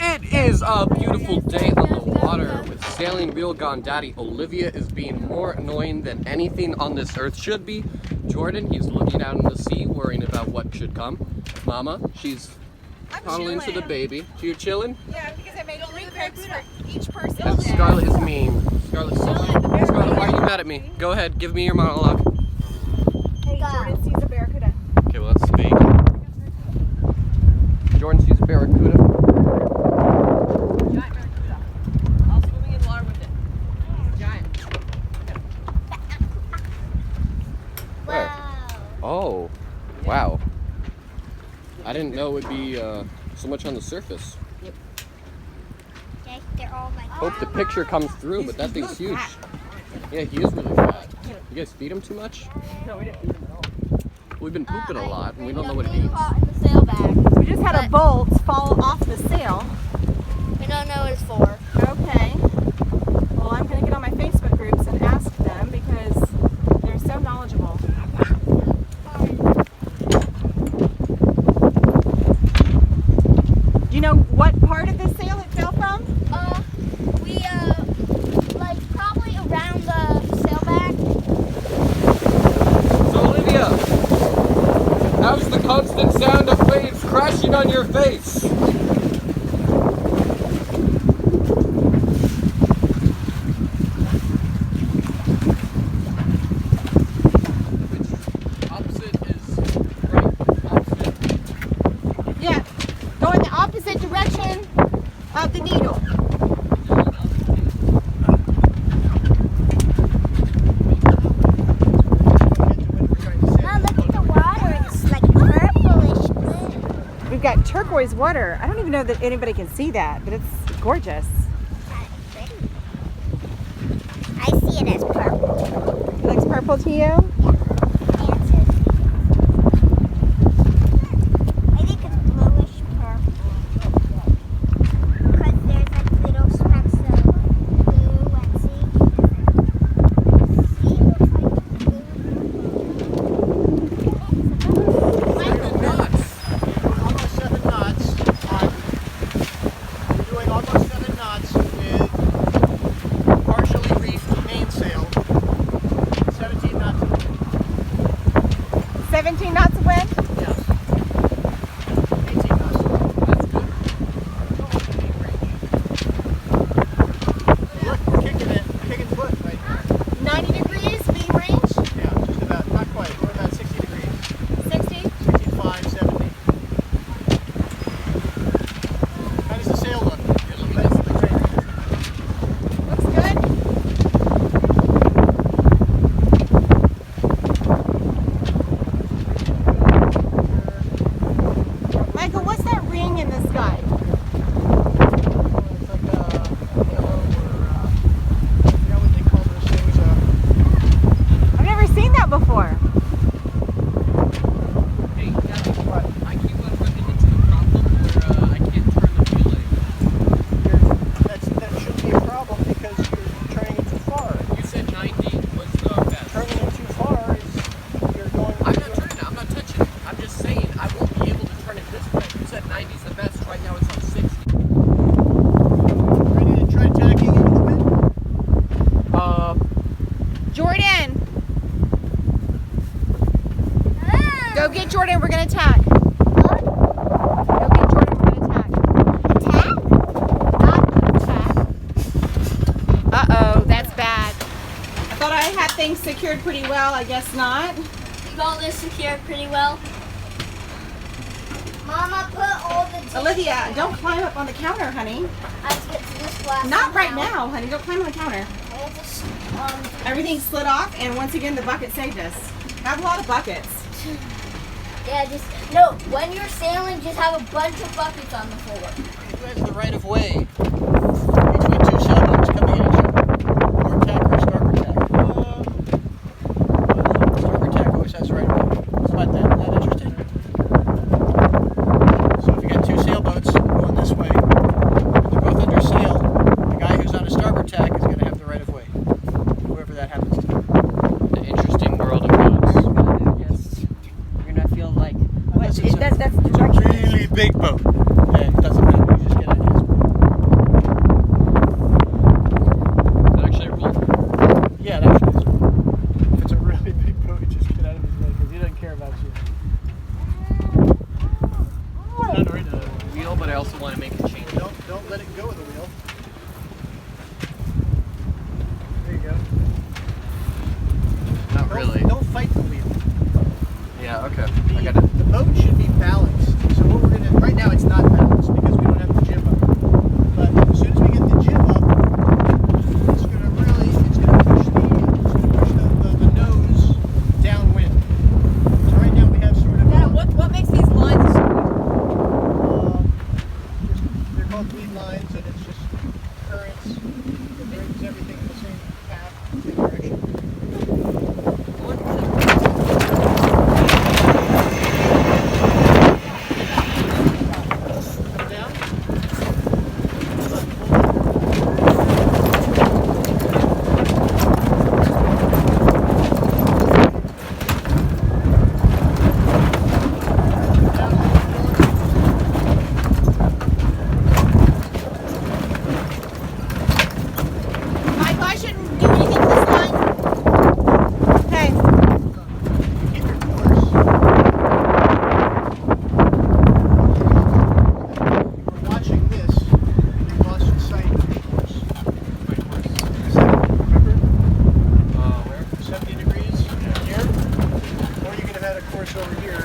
It is a beautiful day on the water with sailing reel gone daddy. Olivia is being more annoying than anything on this earth should be. Jordan, he's looking out in the sea, worrying about what should come. Mama, she's cuddling to the baby. So you're chilling? Yeah, because I made 3 crepes for each person. And Scarlett is mean. Scarlett's so mean. Scarlett, why are you mad at me? Go ahead, give me your monologue. Hey, Jordan sees a barracuda. Okay, well that's fake. Jordan sees a barracuda. Giant barracuda. All swimming in water with it. Giant. Where? Oh, wow. I didn't know it would be so much on the surface. Yep. They're all like Hope the picture comes through, but that thing's huge. Yeah, he is really fat. You guys feed him too much? No, we didn't feed him at all. We've been pooping a lot, and we don't know what it eats. caught in the sail bag. We just had a bolt fall off the sail. We don't know what it's for. Okay. Well, I'm going to get on my Facebook groups and ask them because they're so knowledgeable. Do you know what part of the sail it fell from? Like probably around the sail bag. So Olivia, how's the constant sound of waves crashing on your face? Yeah. Go in the opposite direction of the needle. Mom, look at the water. It's like purplish blue. We've got turquoise water. I don't even know that anybody can see that, but it's gorgeous. I see it as purple. It looks purple to you? I think it's bluish purple. Because there's like little specks of blue and see? See? It's like Almost 7 knots. We're doing almost 7 knots with partially reefed mainsail. 17 knots of wind. 17 knots of wind? Yes. 18 knots of wind. That's good. Look, we're kicking it. Kicking foot right now. 90 degrees, beam range? Yeah, just about. Not quite. We're about 60 degrees. 60? 65, 70. How does the sail look? It looks great. Looks good. Michael, what's that ring in the sky? It's like a yellow or, I forgot what they call those things. I've never seen that before. Hey, Daddy, I keep on running into a problem where I can't turn the wheel anymore. That shouldn't be a problem because you're turning it too far. You said 90 was the best. Turning it too far is you're going. I'm not turning it, I'm not touching it. I'm just saying I won't be able to turn it this way. You said 90 is the best, right now it's on 60. Ready to try tacking into the wind? Jordan! Go get Jordan, we're gonna attack. Go get Jordan, we're gonna attack. Not attack. Uh-oh, that's bad. I thought I had things secured pretty well, I guess not. You got this secured pretty well. Mama, put all the Olivia, don't climb up on the counter, honey. I have to get to this glass. Not right now, honey. Don't climb on the counter. I have to, Everything slid off, and once again, the bucket saved us. Have a lot of buckets. yeah, no, when you're sailing, just have a bunch of buckets on the floor. Who has the right of way between 2 sailboats coming at you? Or tack or starboard tack? Starboard tack always has the right of way. How about that? Isn't that interesting? So if you got 2 sailboats going this way, and they're both under sail, the guy who's on a starboard tack is going to have the right of way. Whoever that happens to be. The interesting world of boats. You're gonna feel like Unless it's that's the a direction. really big boat, then it doesn't matter. You just get on his really. Don't fight the wheel. Yeah, okay. I got it. The boat should be balanced. So what we're gonna right now it's not balanced because we don't have the jib up. But as soon as we get the jib up, it's gonna push the nose downwind. So right now we have sort of What makes these lines? they're called lead lines, and it's just currents. It brings everything in the same path, same direction. Come down. Michael, I shouldn't do anything to this line. Okay. Keep your course. We're watching this. You lost your sight of the course. My course. Remember? Where? 70 degrees here. Or you could have had a course over here.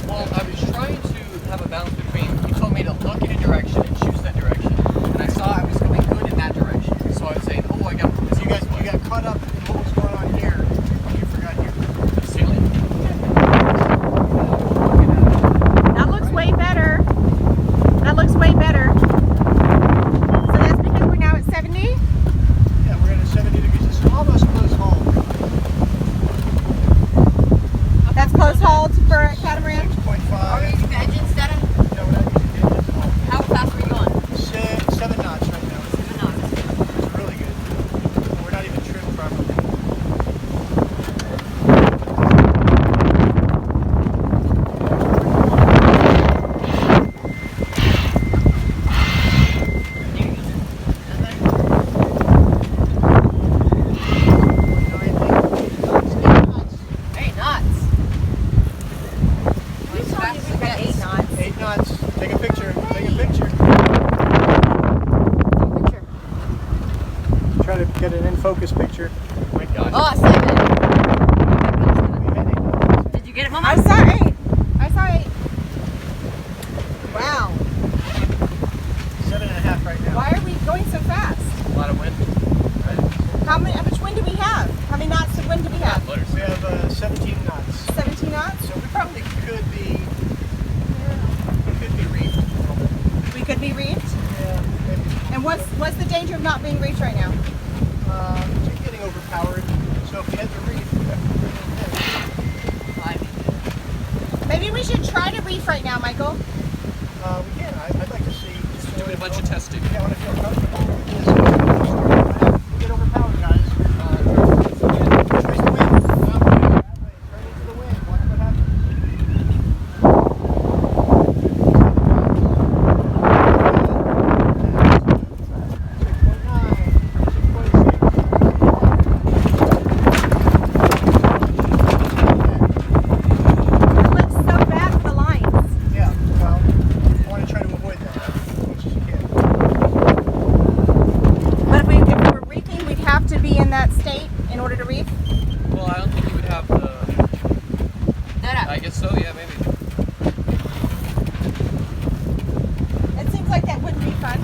Well, I was trying to have a balance between, he told me to look in a direction and choose that direction. And I saw I was going good in that direction. So I was saying, oh, I got So you got caught up in what was going on here. You forgot here. the ceiling. That looks way better. That looks way better. So that's because we're now at 70? Yeah, we're at a 70 degrees. It's almost close haul. That's close hauled for a catamaran? 6.5. using the engine set up? No, we're not using the engine. How fast are you going? 7 knots right now. 7 knots. It's really good. We're not even trimmed properly. Hey, knots. You told me we got 8 knots. 8 knots. Take a picture. Take a picture. Try to get an in focus picture. Oh my gosh. Oh, 7. We had 8 knots. Did you get it, I Mama? saw 8. I saw 8. Wow. 7.5 right now. Why are we going so fast? A lot of wind. Right? How much wind do we have? How many knots of wind do we have? Butters. We have 17 knots. 17 knots? So we probably could be reefed a little bit. We could be reefed. Yeah, maybe. And what's the danger of not being reefed right now? Just getting overpowered. So if you had to reef, you have to bring it in. Maybe we should try to reef right now, Michael. We can. I'd like to see. Just Doing a bunch of testing. Yeah, I want to feel comfortable with this. We'll get overpowered, guys. Face the wind. Turn into the wind. Watch what happens. It looks so bad with the lines. Yeah, well, I want to try to avoid that as much as you can. But if we were reefing, we'd have to be in that state in order to reef. Well, I don't think you would have the. That I guess so, yeah, maybe. It seems like that wouldn't be fun.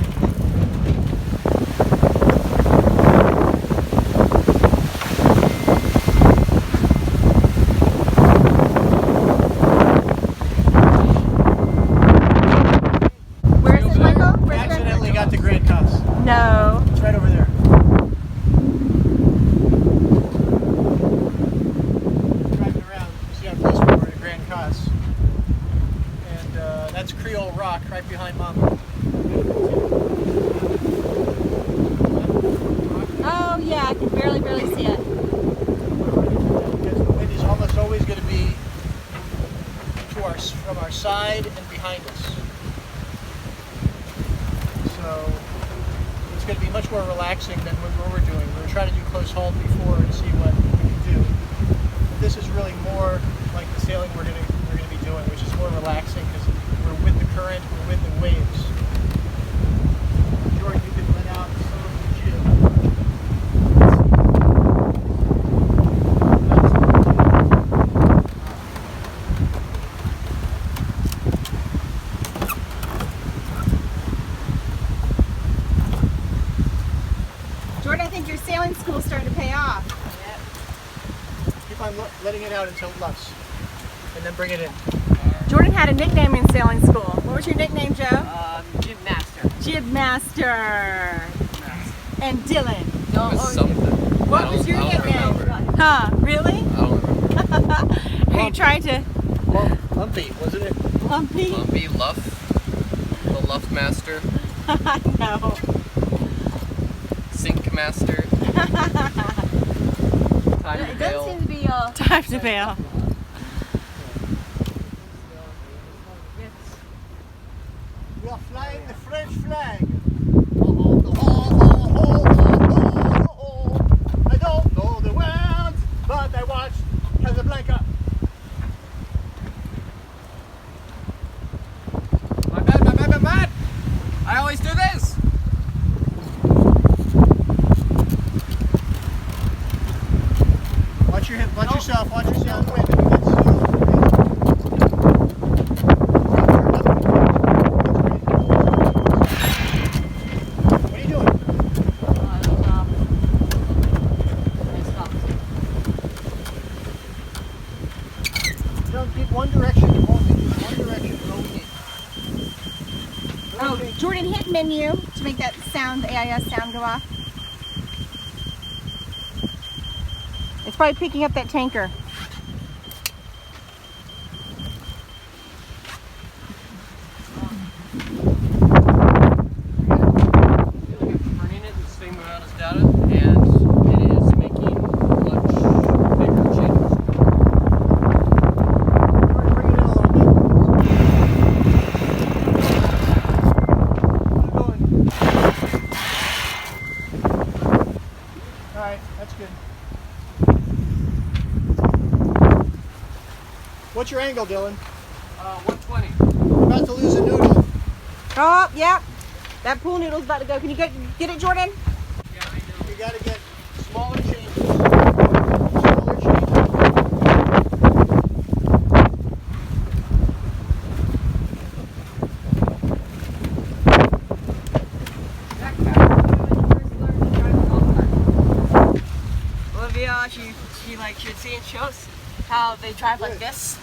Where is it, Michael? We Where's the accidentally got the Grand Cos. No. It's right over there. Driving around, you see how close we were to Grand Cos. And that's Creole Rock right behind Mama. Oh yeah, I can barely see it. Because the wind is almost always going to be from our side and behind us. So it's going to be much more relaxing than what we're doing. We were trying to do close haul before and see what we could do. But this is really more like the sailing we're going to be doing, which is more relaxing because we're with the current, we're with the waves. Jordan, you can let out some of the jib. letting it out until it luffs. And then bring it in. Jordan had a nickname in sailing school. What was your nickname, Joe? Jib master. Jib Master. And Dylan. No, It was something. What was your I don't nickname? remember. Huh? Really? I don't remember. Are you trying to Lumpy, wasn't it? lumpy? Lumpy Luff. The Luff Master. No. Sink Master. Time to It doesn't bail. seem to be Time to bail. We are flying the French flag. I don't know the words, but I watched Casablanca. My bad. I always do this. Watch your hip, watch yourself, watch yourself. What are you doing? Don't keep one direction only. One direction only. Oh, Jordan, hit menu to make that sound, the AIS sound go off. It's probably picking up that tanker. Turning it the same amount as data, and it is making much bigger changes. Bring it in a little bit. Keep going. Alright, that's good. What's your angle, Dylan? 120. We're about to lose a noodle. Oh, yeah. That pool noodle's about to go. Can you get it, Jordan? You gotta get smaller changes. Smaller changes. Olivia, she would see in shows how they drive like this.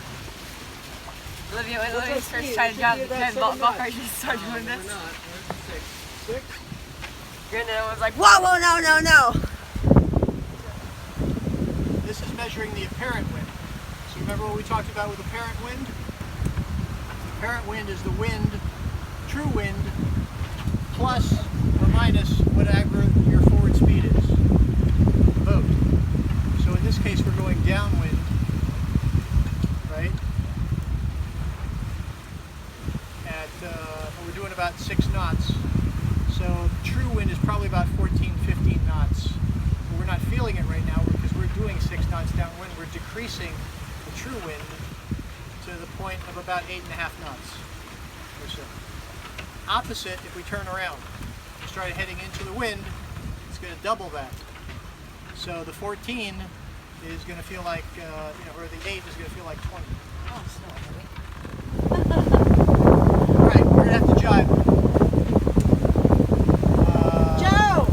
Olivia, when Olivia first tried to drive the golf cart, she started doing this. Six. And then I was like, whoa, no. This is measuring the apparent wind. So remember what we talked about with apparent wind? Apparent wind is the wind, true wind, plus or minus whatever your forward speed is. The boat. So in this case we're going downwind, right? We're doing about 6 knots. So true wind is probably about 14, 15 knots. But we're not feeling it right now because we're doing 6 knots downwind. We're decreasing the true wind to the point of about 8.5 knots or so. Opposite, if we turn around, we start heading into the wind, it's going to double that. So the 14 is going to feel like, or the 8 is going to feel like 20. Oh, snow, really? All right, we're going to have to jibe. Joe!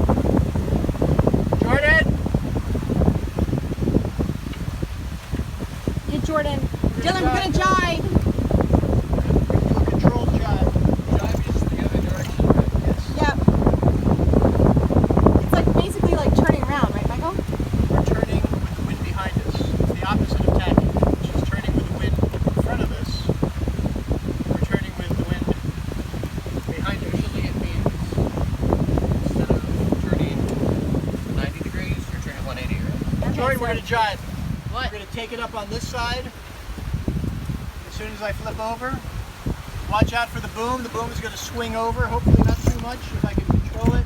Jordan! Get Jordan. Dylan, we're going to jibe. Do a controlled jibe. Jive is the other direction, right? Yes. Yep. It's like basically like turning around, right, Michael? We're turning with the wind behind us. It's the opposite of tacking, which is turning with the wind in front of us. We're turning with the wind behind us. Usually it means instead of turning 90 degrees, you're turning 180, right? Jordan, we're going to jibe. What? We're going to take it up on this side. As soon as I flip over, watch out for the boom. The boom is going to swing over, hopefully not too much, if I can control it.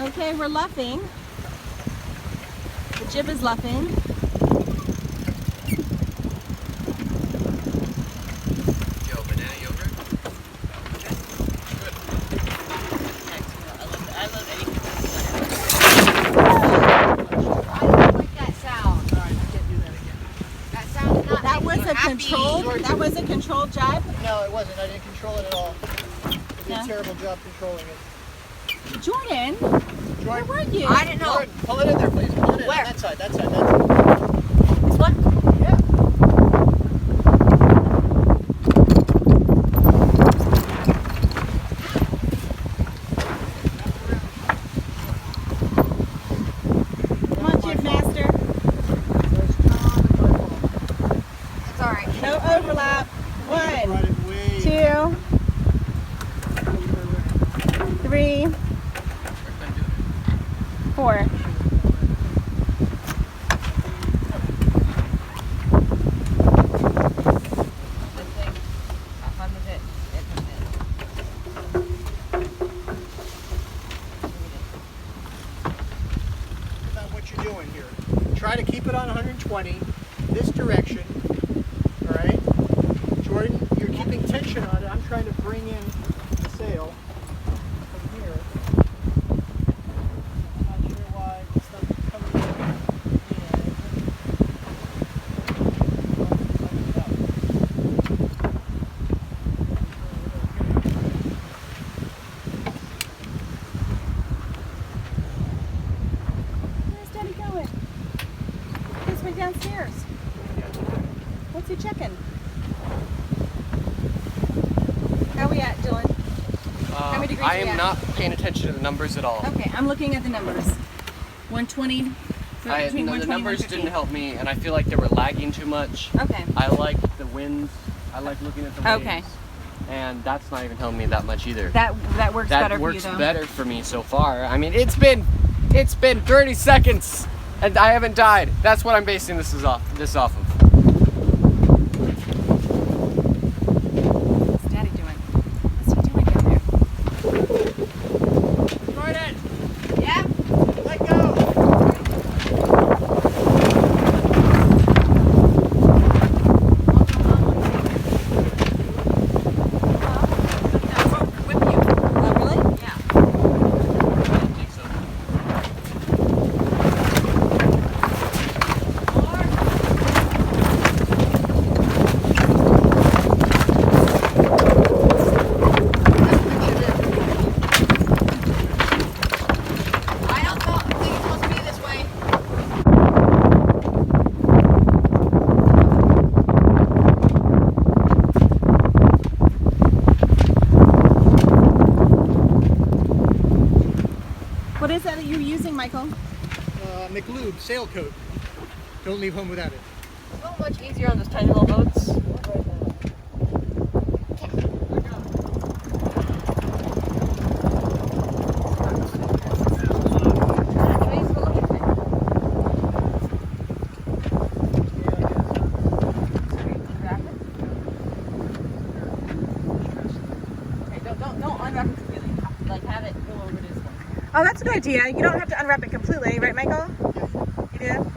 Okay, we're luffing. The jib is luffing. Yo, banana yogurt? I love anything I don't like that sound. All right, I can't do that again. That sound not That was making me a happy. controlled jibe. No, it wasn't. I didn't control it at all. I did Yeah. a terrible job controlling it. Jordan, Where were you? I didn't know. Jordan, pull it in there, please. Pull it in. Where? That side, that side. This one? Yeah. Come on, Chip Master. It's alright. No overlap. 1, Right away. 2, 3, 4. About what you're doing here. Try to keep it on 120, this direction. All right, Jordan, you're keeping tension on it. I'm trying to bring in the sail from here. I'm not sure why it's not coming in. Where's Daddy going? He's went downstairs. What's he checking? How we at, Dylan? How many degrees I are we am at? not paying attention to the numbers at all. Okay, I'm looking at the numbers. 120. Between The 120 numbers and 150. didn't help me, and I feel like they were lagging too much. Okay. I like the winds. I like looking at the waves. Okay. And that's not even helping me that much either. That works That better works for you though. better for me so far. I mean, it's been 30 seconds, and I haven't died. That's what I'm basing this off of. What's Daddy doing? What's he doing down there? Jordan, Yeah? let go. With you. Oh, really? Yeah. I don't think it's supposed to be this way. What is that you're using, Michael? McLube sailcoat. Don't leave home without it. So much easier on those tiny little boats. Don't unwrap it completely. Like have it go over this one. Oh, that's a good idea. You don't have to unwrap it completely, right, Michael? You do?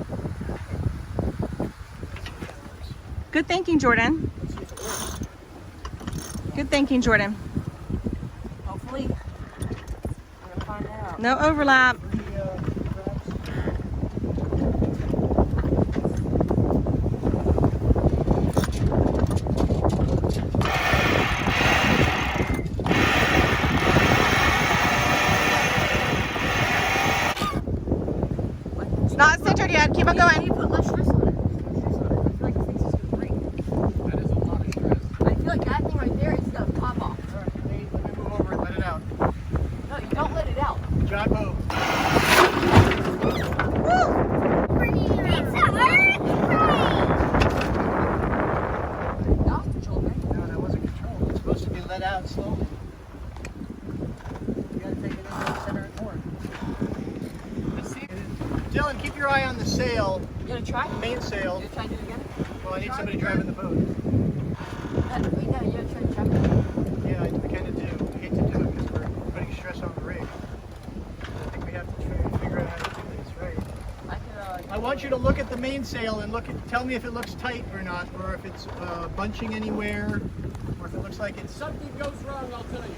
Good thinking, Jordan. Good thinking, Jordan. Hopefully. I'm gonna find that out. No overlap. It's not centered yet. Keep it going. You put less stress on it. I feel like this thing's just gonna break. That is a lot of stress. I feel like that thing right there is gonna pop off. Let me move over and let it out. No, you don't let it out. John Poe. That was controlled, right? No, that wasn't controlled. It's supposed to be let out slowly. You gotta take it into the center and more. Dylan, keep your eye on the sail, You gonna try? main sail. You gonna try to do it again? Well, I need somebody driving the boat. Right now, you gonna try to try it? Yeah, I kind of do. I hate to do it because we're putting stress on the rig. I think we have to try and figure out how to do this right. I could, I want you to look at the mainsail and tell me if it looks tight or not, or if it's bunching anywhere, or if it looks like it's. Something goes wrong, I'll tell you.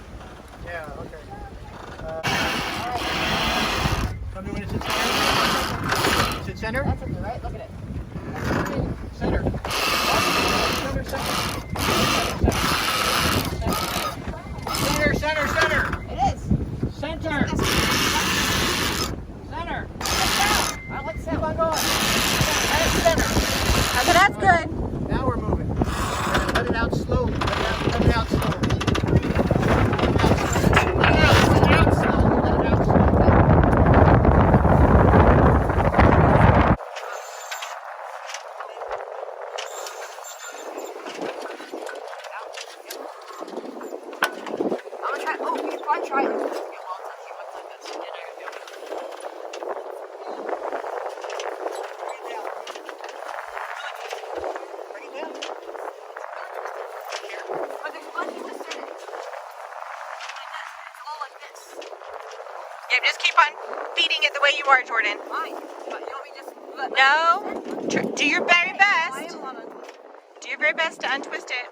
Yeah. Okay. Tell me when it's at center. Is it center? That's okay, right? Look at it. Center. Center. Center. Center. It is. Center. on going. Right center. Okay, that's good. Now we're moving. Let it out slowly. Let it out slowly. Let it out slowly. Let it out slowly. Let it out slowly. I'm gonna try. Oh, you can probably try it. Yeah, just keep on feeding it the way you are, Jordan. No, do your very best. Do your very best to untwist it.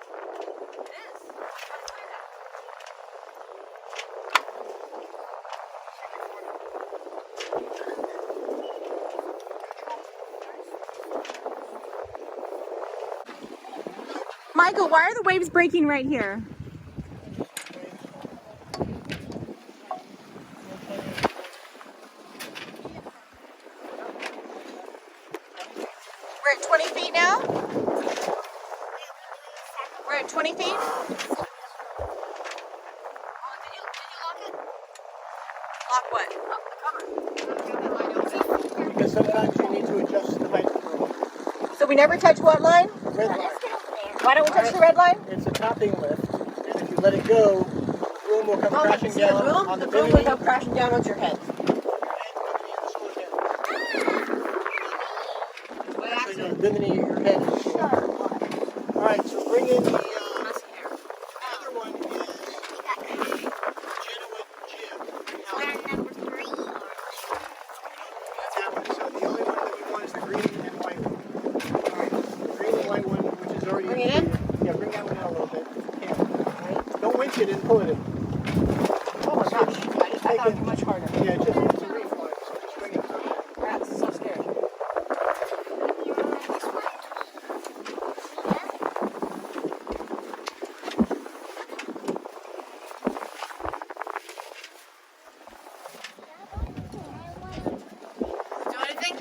Michael, why are the waves breaking right here? We're at 20 feet now? We're at 20 feet? Lock what? Because sometimes you need to adjust the height of the rope. So we never touch what line? Red line. Why don't we touch the red line? It's a topping lift, and if you let it go, the broom will come crashing down on the broom will come crashing down on your head. Bimini, your head is short. Alright, so bring in the other one is Genoa jib. Number 3. That one. So the only one that we want is the green and white one. Alright, the green and white one, which is already... Bring it in? Yeah, bring that one out a little bit. Right. Don't winch it and pull it in. Oh my gosh. I thought it would be much harder. Yeah, it's a reflex, so just bring it through. That's so scary. Do anything?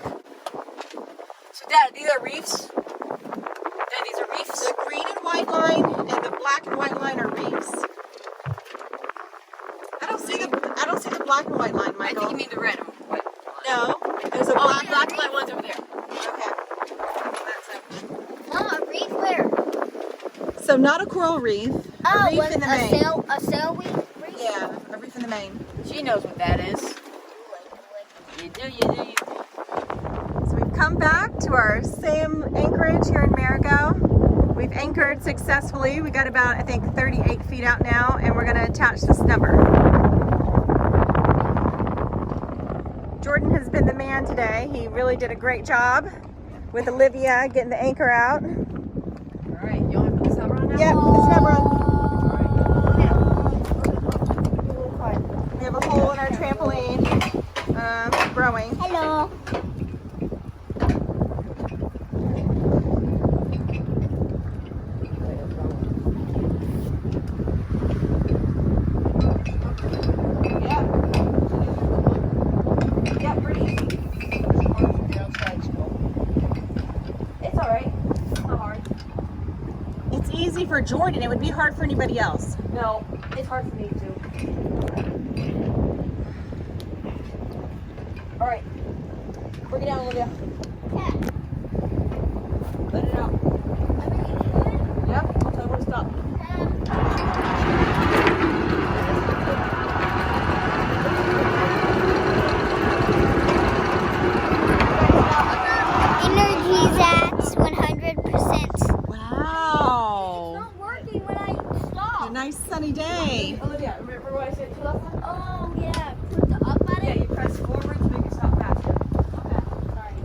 So Dad, these are reefs? Dad, these are reefs? The green and white line and the black and white line are reefs. I don't see the black and white line, I Michael. think you mean the red and white. No, there's a Oh, black. the black and white one's over there. Okay. Mom, a reef where? So not a coral reef. Oh, a reef in the main. a sail reef? Yeah, a reef in the main. She knows what that is. You do. So we've come back to our same anchorage here in Marigot. We've anchored successfully. We got about, I think, 38 feet out now, and we're going to attach the snubber. Jordan has been the man today. He really did a great job with Olivia getting the anchor out. Alright, you want to put the snubber on now? Yep, the snubber on. Alright. We have a hole in our trampoline, growing. Hello. Yeah, pretty easy. The outside still. It's alright. It's not hard. It's easy for Jordan. It would be hard for anybody else. No, it's hard for me too. Alright. Bring it down, Olivia. Let it out. Yep, I'll tell you when to stop. Energy's at 100%. Wow. Not working when I stop. A nice sunny day. Olivia, remember what I said to last time? Oh, yeah. Put the up on Yeah, it. you press forward to make it stop faster. Okay, sorry.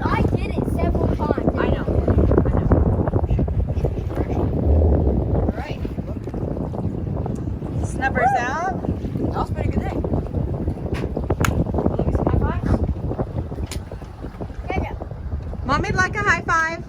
I did it several times. I know. Alright. Snubber's out. That was a pretty good day. Olivia, some high fives? Mommy'd like a high five.